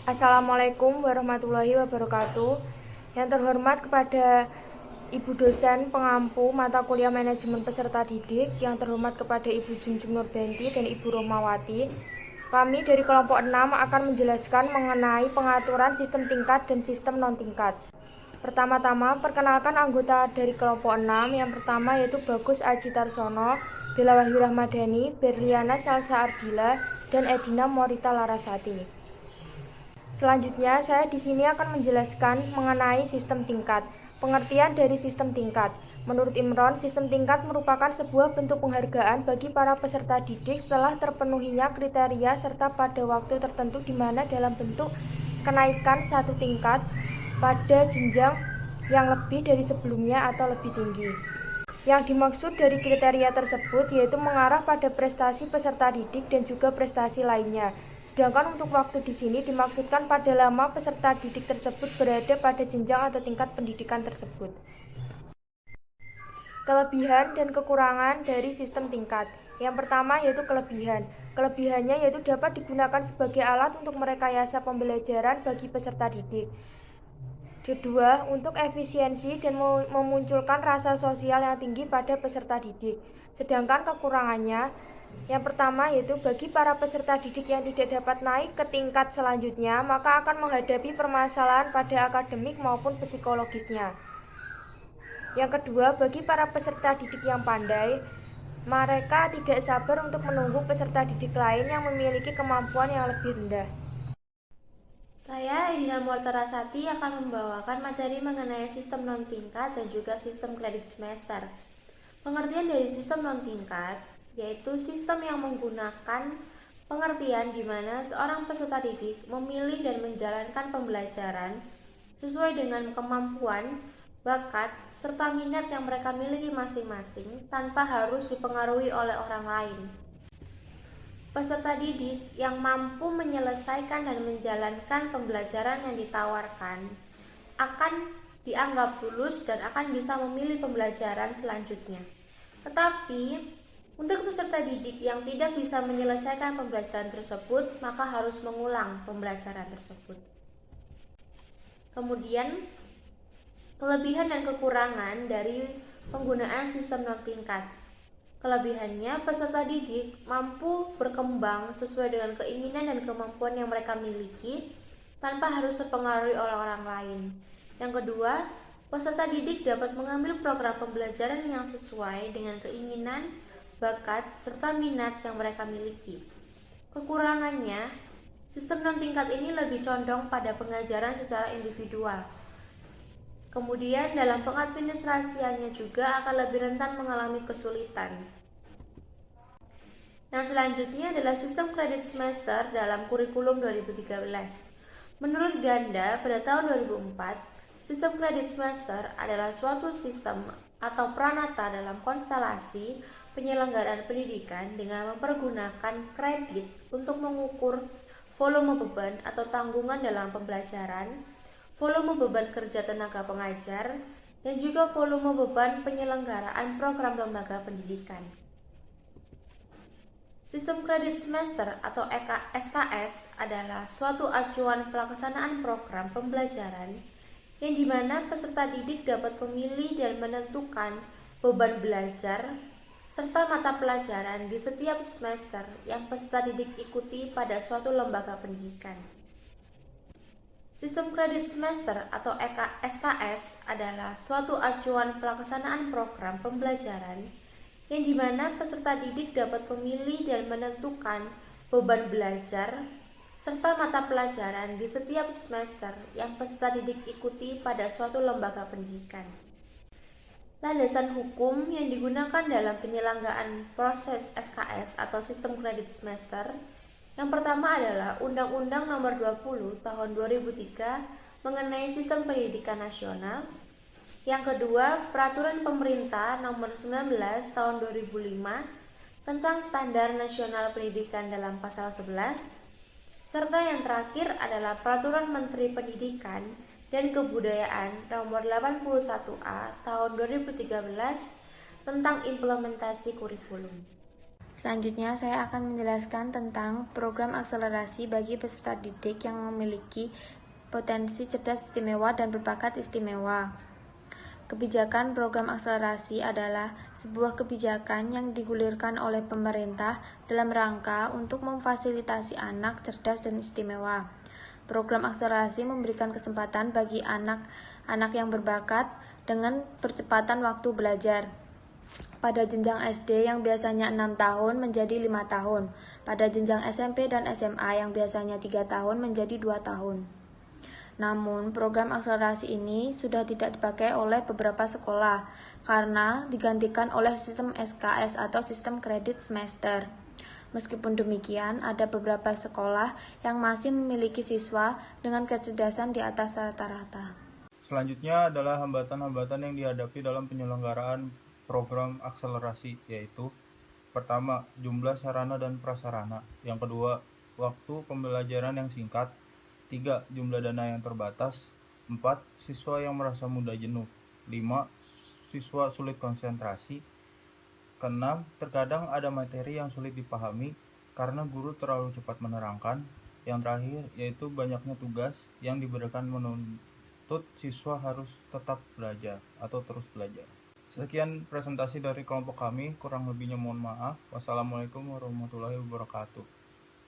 Assalamualaikum warahmatullahi wabarakatuh. Yang terhormat kepada Ibu dosen pengampu mata kuliah manajemen peserta didik, yang terhormat kepada Ibu Jumjum Nurbenti dan Ibu Romawati. Kami dari kelompok 6 akan menjelaskan mengenai pengaturan sistem tingkat dan sistem non-tingkat. Pertama-tama, perkenalkan anggota dari kelompok 6. Yang pertama yaitu Bagus Aji Tarsono, Bella Wahyu Rahmadani, Berliana Salsa Ardila, dan Edina Morita Larasati. Selanjutnya, saya di sini akan menjelaskan mengenai sistem tingkat. Pengertian dari sistem tingkat. Menurut Imron, sistem tingkat merupakan sebuah bentuk penghargaan bagi para peserta didik setelah terpenuhinya kriteria serta pada waktu tertentu di mana dalam bentuk kenaikan satu tingkat pada jenjang yang lebih dari sebelumnya atau lebih tinggi. Yang dimaksud dari kriteria tersebut yaitu mengarah pada prestasi peserta didik dan juga prestasi lainnya. Sedangkan untuk waktu di sini dimaksudkan pada lama peserta didik tersebut berada pada jenjang atau tingkat pendidikan tersebut. Kelebihan dan kekurangan dari sistem tingkat. Yang pertama yaitu kelebihan. Kelebihannya yaitu dapat digunakan sebagai alat untuk merekayasa pembelajaran bagi peserta didik. Kedua, untuk efisiensi dan memunculkan rasa sosial yang tinggi pada peserta didik. Sedangkan kekurangannya, yang pertama yaitu bagi para peserta didik yang tidak dapat naik ke tingkat selanjutnya, maka akan menghadapi permasalahan pada akademik maupun psikologisnya. Yang kedua, bagi para peserta didik yang pandai, mereka tidak sabar untuk menunggu peserta didik lain yang memiliki kemampuan yang lebih rendah. Saya, Edina Morita Larasati, akan membawakan materi mengenai sistem non-tingkat dan juga sistem kredit semester. Pengertian dari sistem non-tingkat yaitu sistem yang menggunakan pengertian di mana seorang peserta didik memilih dan menjalankan pembelajaran sesuai dengan kemampuan, bakat, serta minat yang mereka miliki masing-masing tanpa harus dipengaruhi oleh orang lain. Peserta didik yang mampu menyelesaikan dan menjalankan pembelajaran yang ditawarkan akan dianggap lulus dan akan bisa memilih pembelajaran selanjutnya. Tetapi, untuk peserta didik yang tidak bisa menyelesaikan pembelajaran tersebut, maka harus mengulang pembelajaran tersebut. Kemudian, kelebihan dan kekurangan dari penggunaan sistem non-tingkat. Kelebihannya, peserta didik mampu berkembang sesuai dengan keinginan dan kemampuan yang mereka miliki tanpa harus terpengaruhi oleh orang lain. Yang kedua, peserta didik dapat mengambil program pembelajaran yang sesuai dengan keinginan, bakat, serta minat yang mereka miliki. Kekurangannya, sistem non-tingkat ini lebih condong pada pengajaran secara individual. Kemudian dalam pengadministrasiannya juga akan lebih rentan mengalami kesulitan. Yang selanjutnya adalah sistem kredit semester dalam kurikulum 2013. Menurut Ganda, pada tahun 2004, sistem kredit semester adalah suatu sistem atau pranata dalam konstelasi penyelenggaraan pendidikan dengan mempergunakan kredit untuk mengukur volume beban atau tanggungan dalam pembelajaran, volume beban kerja tenaga pengajar, dan juga volume beban penyelenggaraan program lembaga pendidikan. Sistem kredit semester atau SKS adalah suatu acuan pelaksanaan program pembelajaran yang dimana peserta didik dapat memilih dan menentukan beban belajar serta mata pelajaran di setiap semester yang peserta didik ikuti pada suatu lembaga pendidikan. Sistem kredit semester atau SKS adalah suatu acuan pelaksanaan program pembelajaran yang dimana peserta didik dapat memilih dan menentukan beban belajar serta mata pelajaran di setiap semester yang peserta didik ikuti pada suatu lembaga pendidikan. Landasan hukum yang digunakan dalam penyelenggaraan proses SKS atau sistem kredit semester yang pertama adalah Undang-Undang Nomor 20 Tahun 2003 mengenai Sistem Pendidikan Nasional. Yang kedua, Peraturan Pemerintah Nomor 19 Tahun 2005 tentang Standar Nasional Pendidikan dalam Pasal 11. Serta yang terakhir adalah Peraturan Menteri Pendidikan dan Kebudayaan Nomor 81A Tahun 2013 tentang implementasi kurikulum. Selanjutnya, saya akan menjelaskan tentang program akselerasi bagi peserta didik yang memiliki potensi cerdas istimewa dan berbakat istimewa. Kebijakan program akselerasi adalah sebuah kebijakan yang digulirkan oleh pemerintah dalam rangka untuk memfasilitasi anak cerdas dan istimewa. Program akselerasi memberikan kesempatan bagi anak-anak yang berbakat dengan percepatan waktu belajar. Pada jenjang SD yang biasanya 6 tahun menjadi 5 tahun, pada jenjang SMP dan SMA yang biasanya 3 tahun menjadi 2 tahun. Namun, program akselerasi ini sudah tidak dipakai oleh beberapa sekolah karena digantikan oleh sistem SKS atau sistem kredit semester. Meskipun demikian, ada beberapa sekolah yang masih memiliki siswa dengan kecerdasan di atas rata-rata. Selanjutnya adalah hambatan-hambatan yang dihadapi dalam penyelenggaraan program akselerasi, yaitu pertama, jumlah sarana dan prasarana. Yang kedua, waktu pembelajaran yang singkat. 3. Jumlah dana yang terbatas. 4. Siswa yang merasa mudah jenuh. 5. Siswa sulit konsentrasi. Keenam, terkadang ada materi yang sulit dipahami karena guru terlalu cepat menerangkan. Yang terakhir, yaitu banyaknya tugas yang diberikan menuntut siswa harus tetap belajar atau terus belajar. Sekian presentasi dari kelompok kami, kurang lebihnya mohon maaf. Wassalamualaikum warahmatullahi wabarakatuh.